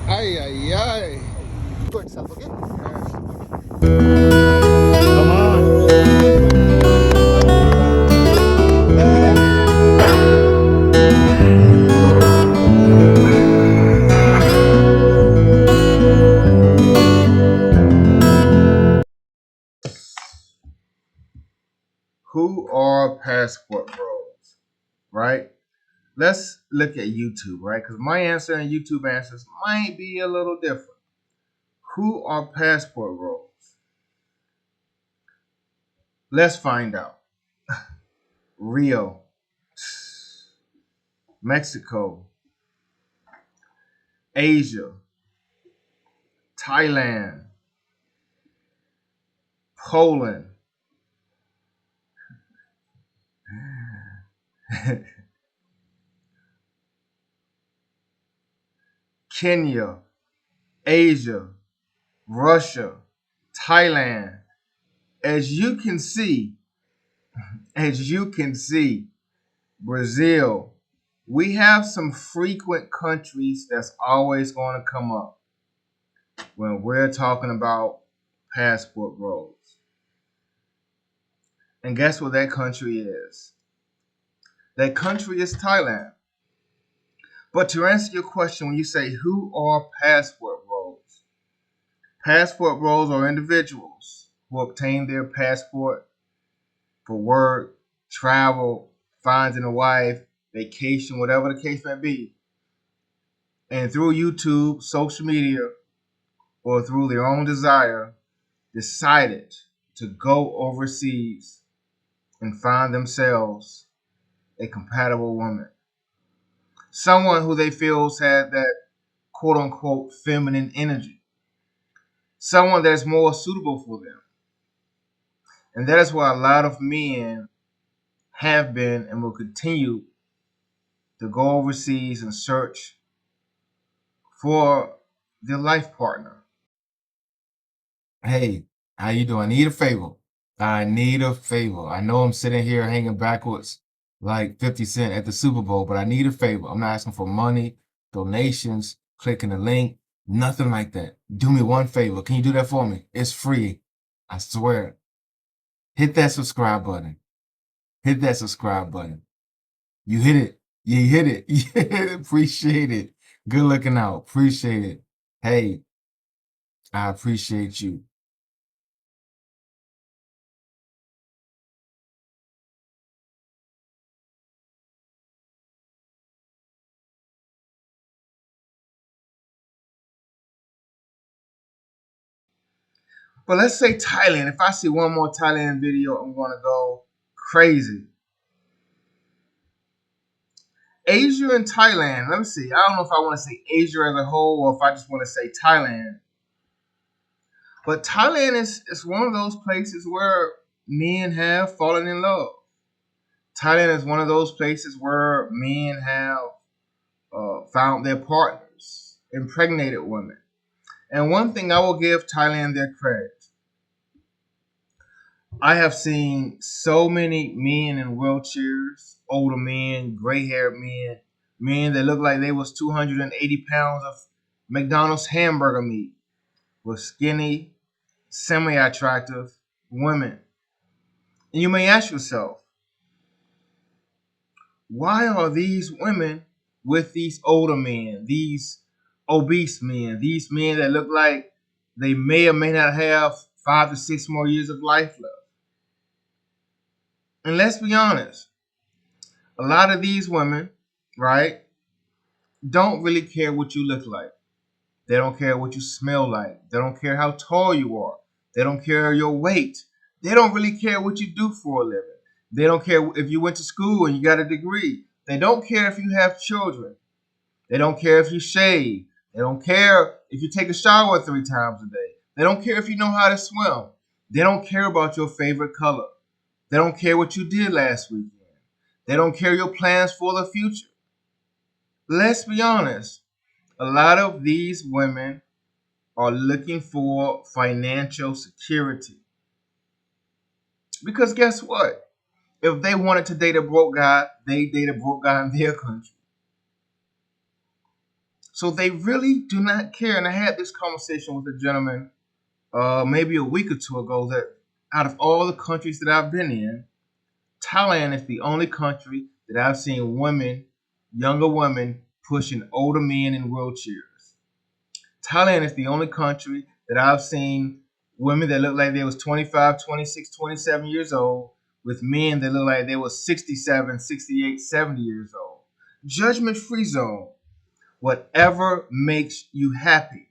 Ay, ay, ay. To itself, okay? Come on. Who are passport bros, right? Let's look at YouTube, right? Because my answer and YouTube answers might be a little different. Who are passport bros? Let's find out. Rio, Mexico, Asia, Thailand, Poland, Kenya, Asia, Russia, Thailand. As you can see, as you can see, Brazil, we have some frequent countries that's always going to come up when we're talking about passport bros. And guess what that country is? That country is Thailand. But to answer your question, when you say who are passport bros? Passport bros are individuals who obtain their passport for work, travel, finding a wife, vacation, whatever the case may be. And through YouTube, social media, or through their own desire, decided to go overseas and find themselves a compatible woman. Someone who they feel had that quote unquote feminine energy. Someone that's more suitable for them. And that is why a lot of men have been and will continue to go overseas and search for their life partner. Hey, how you doing? I need a favor. I need a favor. I know I'm sitting here hanging backwards like 50 Cent at the Super Bowl, but I need a favor. I'm not asking for money, donations, clicking the link, nothing like that. Do me one favor. Can you do that for me? It's free. I swear. Hit that subscribe button. Hit that subscribe button. You hit it. You hit it. You hit it. Appreciate it. Good looking out. Appreciate it. Hey, I appreciate you. But let's say Thailand. If I see one more Thailand video, I'm going to go crazy. Asia and Thailand. Let me see. I don't know if I want to say Asia as a whole or if I just want to say Thailand. But Thailand is one of those places where men have fallen in love. Thailand is one of those places where men have found their partners, impregnated women. And one thing I will give Thailand their credit. I have seen so many men in wheelchairs, older men, gray-haired men, men that look like they was 280 pounds of McDonald's hamburger meat with skinny, semi-attractive women. And you may ask yourself, why are these women with these older men, these obese men, these men that look like they may or may not have 5 to 6 more years of life left? And let's be honest, a lot of these women, right, don't really care what you look like. They don't care what you smell like. They don't care how tall you are. They don't care your weight. They don't really care what you do for a living. They don't care if you went to school and you got a degree. They don't care if you have children. They don't care if you shave. They don't care if you take a shower 3 times a day. They don't care if you know how to swim. They don't care about your favorite color. They don't care what you did last weekend. They don't care your plans for the future. Let's be honest. A lot of these women are looking for financial security. Because guess what? If they wanted to date a broke guy, they date a broke guy in their country. So they really do not care. And I had this conversation with a gentleman maybe a week or two ago that out of all the countries that I've been in, Thailand is the only country that I've seen women, younger women, pushing older men in wheelchairs. Thailand is the only country that I've seen women that look like they was 25, 26, 27 years old with men that look like they was 67, 68, 70 years old. Judgment-free zone. Whatever makes you happy.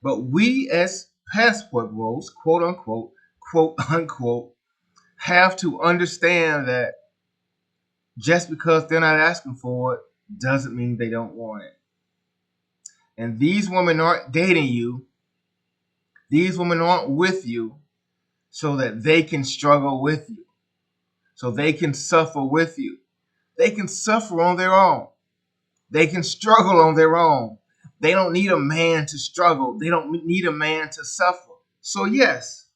But we as passport bros, quote unquote, have to understand that just because they're not asking for it doesn't mean they don't want it. And these women aren't dating you. These women aren't with you so that they can struggle with you, so they can suffer with you. They can suffer on their own. They can struggle on their own. They don't need a man to struggle. They don't need a man to suffer. So yes,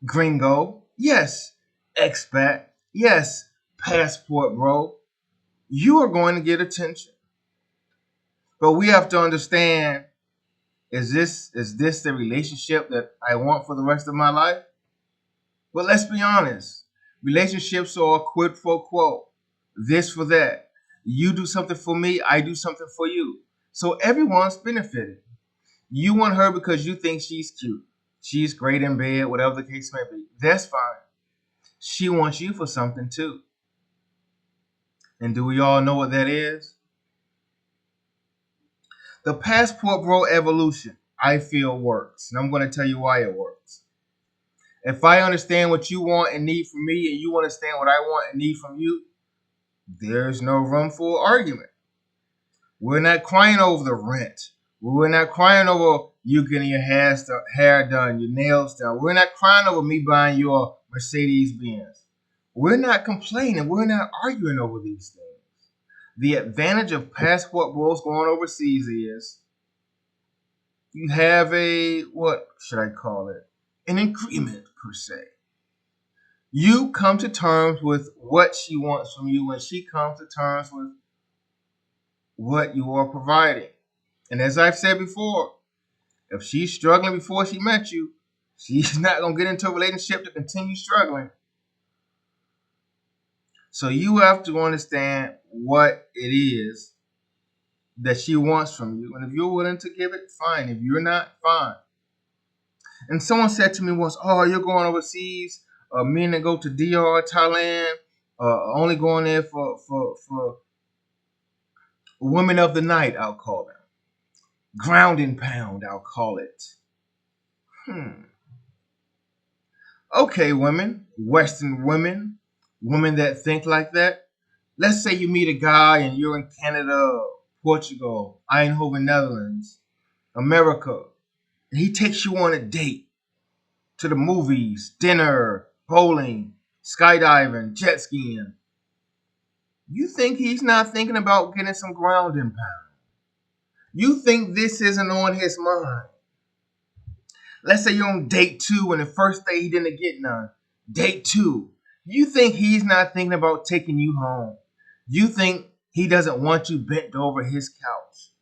gringo, yes, expat, yes, passport bro, you are going to get attention. But we have to understand, is this the relationship that I want for the rest of my life? Well, let's be honest. Relationships are a quid pro quo. This for that. You do something for me, I do something for you. So everyone's benefited. You want her because you think she's cute. She's great in bed, whatever the case may be. That's fine. She wants you for something too. And do we all know what that is? The passport bro evolution, I feel, works. And I'm going to tell you why it works. If I understand what you want and need from me, and you understand what I want and need from you, there's no room for argument. We're not crying over the rent. We're not crying over you getting your hair done, your nails done. We're not crying over me buying your Mercedes Benz. We're not complaining. We're not arguing over these things. The advantage of passport bros going overseas is you have a, what should I call it? An agreement, per se. You come to terms with what she wants from you, and she comes to terms with what you are providing. And as I've said before, if she's struggling before she met you, she's not going to get into a relationship to continue struggling. So you have to understand what it is that she wants from you. And if you're willing to give it, fine. If you're not, fine. And someone said to me once, oh, you're going overseas, men that go to DR, Thailand, only going there for women of the night, I'll call them. Ground and pound, I'll call it. Okay, women, Western women, women that think like that. Let's say you meet a guy and you're in Canada, Portugal, Eindhoven, Netherlands, America. And he takes you on a date to the movies, dinner, bowling, skydiving, jet skiing. You think he's not thinking about getting some ground and pound? You think this isn't on his mind? Let's say you're on date 2 and the first day he didn't get none. Date 2. You think he's not thinking about taking you home? You think he doesn't want you bent over his couch?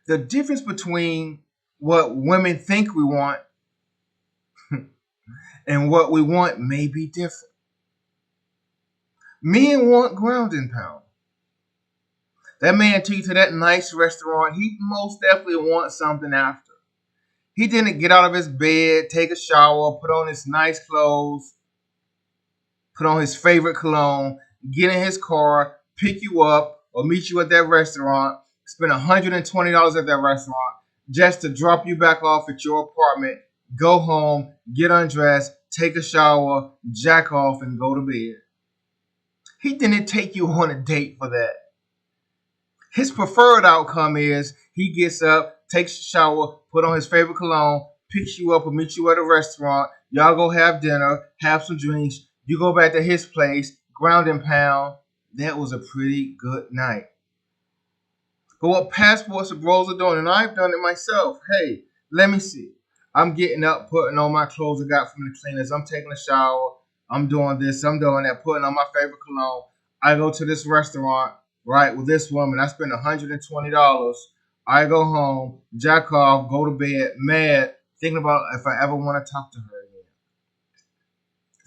The difference between what women think we want and what we want may be different. Men want ground and pound. That man took you to that nice restaurant. He most definitely wants something after. He didn't get out of his bed, take a shower, put on his nice clothes, put on his favorite cologne, get in his car, pick you up, or meet you at that restaurant, spend $120 at that restaurant just to drop you back off at your apartment, go home, get undressed, take a shower, jack off, and go to bed. He didn't take you on a date for that. His preferred outcome is he gets up, takes a shower, put on his favorite cologne, picks you up or meets you at a restaurant. Y'all go have dinner, have some drinks. You go back to his place, ground and pound. That was a pretty good night. But what passports and bros are doing, and I've done it myself. Hey, let me see. I'm getting up, putting on my clothes I got from the cleaners. I'm taking a shower. I'm doing this. I'm doing that, putting on my favorite cologne. I go to this restaurant. right, with this woman. I spend $120. I go home, jack off, go to bed, mad, thinking about if I ever want to talk to her again.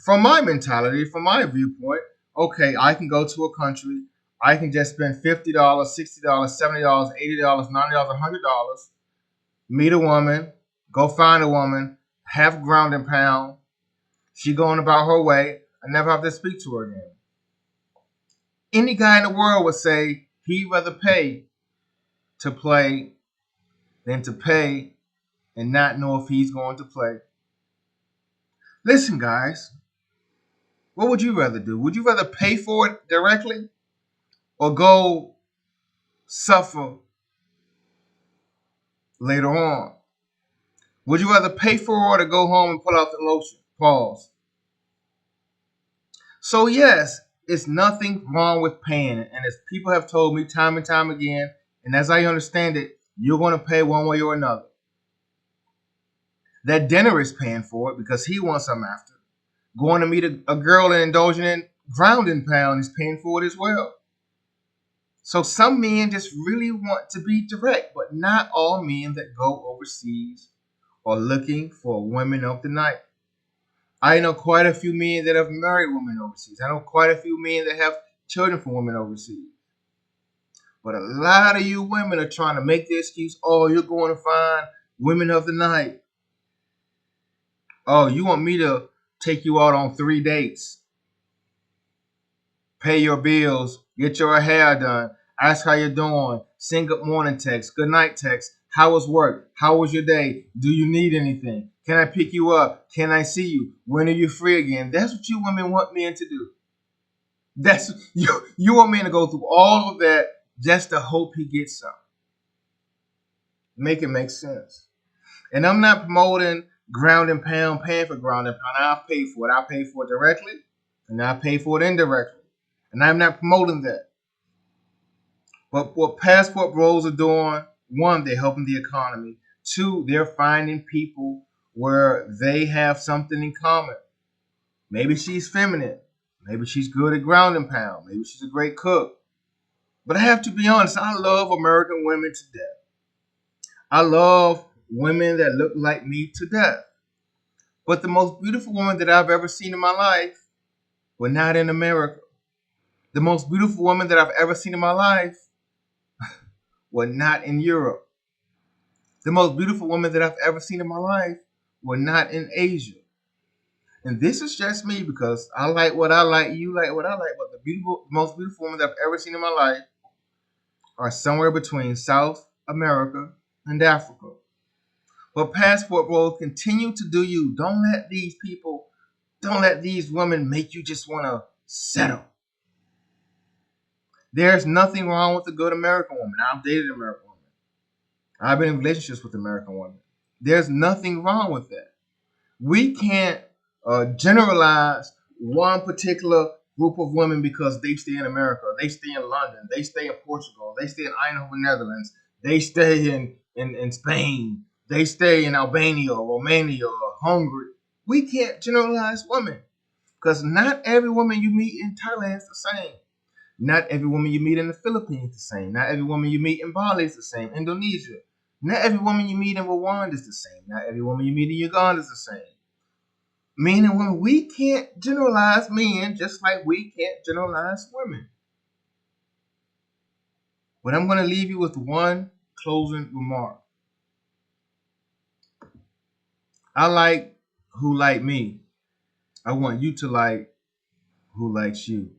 From my mentality, from my viewpoint, okay, I can go to a country, I can just spend $50, $60, $70, $80, $90, $100, meet a woman, go find a woman, have ground and pound, she going about her way, I never have to speak to her again. Any guy in the world would say he'd rather pay to play than to pay and not know if he's going to play. Listen, guys, what would you rather do? Would you rather pay for it directly or go suffer later on? Would you rather pay for it or go home and pull out the lotion? Pause. So yes, it's nothing wrong with paying it. And as people have told me time and time again, and as I understand it, you're going to pay one way or another. That dinner is paying for it because he wants something after. Going to meet a girl and indulging in ground and pound is paying for it as well. So some men just really want to be direct, but not all men that go overseas are looking for women of the night. I know quite a few men that have married women overseas. I know quite a few men that have children from women overseas. But a lot of you women are trying to make the excuse, oh, you're going to find women of the night. Oh, you want me to take you out on 3 dates, pay your bills, get your hair done, ask how you're doing, send good morning text, good night text, how was work, how was your day, do you need anything, can I pick you up, can I see you, when are you free again? That's what you women want men to do. That's you want men to go through all of that just to hope he gets some. Make it make sense. And I'm not promoting ground and pound, paying for ground and pound. I'll pay for it. I'll pay for it directly, and I'll pay for it indirectly. And I'm not promoting that. But what passport bros are doing, one, they're helping the economy. Two, they're finding people where they have something in common. Maybe she's feminine. Maybe she's good at ground and pound. Maybe she's a great cook. But I have to be honest, I love American women to death. I love women that look like me to death. But the most beautiful woman that I've ever seen in my life were not in America. The most beautiful woman that I've ever seen in my life were not in Europe. The most beautiful woman that I've ever seen in my life were not in Asia. And this is just me because I like what I like, you like what I like. But the most beautiful woman that I've ever seen in my life are somewhere between South America and Africa. But passport bros, continue to do you. Don't let these women make you just want to settle. There's nothing wrong with a good American woman. I've dated American women. I've been in relationships with American women. There's nothing wrong with that. We can't generalize one particular group of women because they stay in America, they stay in London, they stay in Portugal, they stay in Eindhoven, Netherlands, they stay in Spain, they stay in Albania or Romania or Hungary. We can't generalize women because not every woman you meet in Thailand is the same. Not every woman you meet in the Philippines is the same. Not every woman you meet in Bali is the same. Indonesia. Not every woman you meet in Rwanda is the same. Not every woman you meet in Uganda is the same. Men and women, we can't generalize men just like we can't generalize women. But I'm going to leave you with one closing remark. I like who like me. I want you to like who likes you.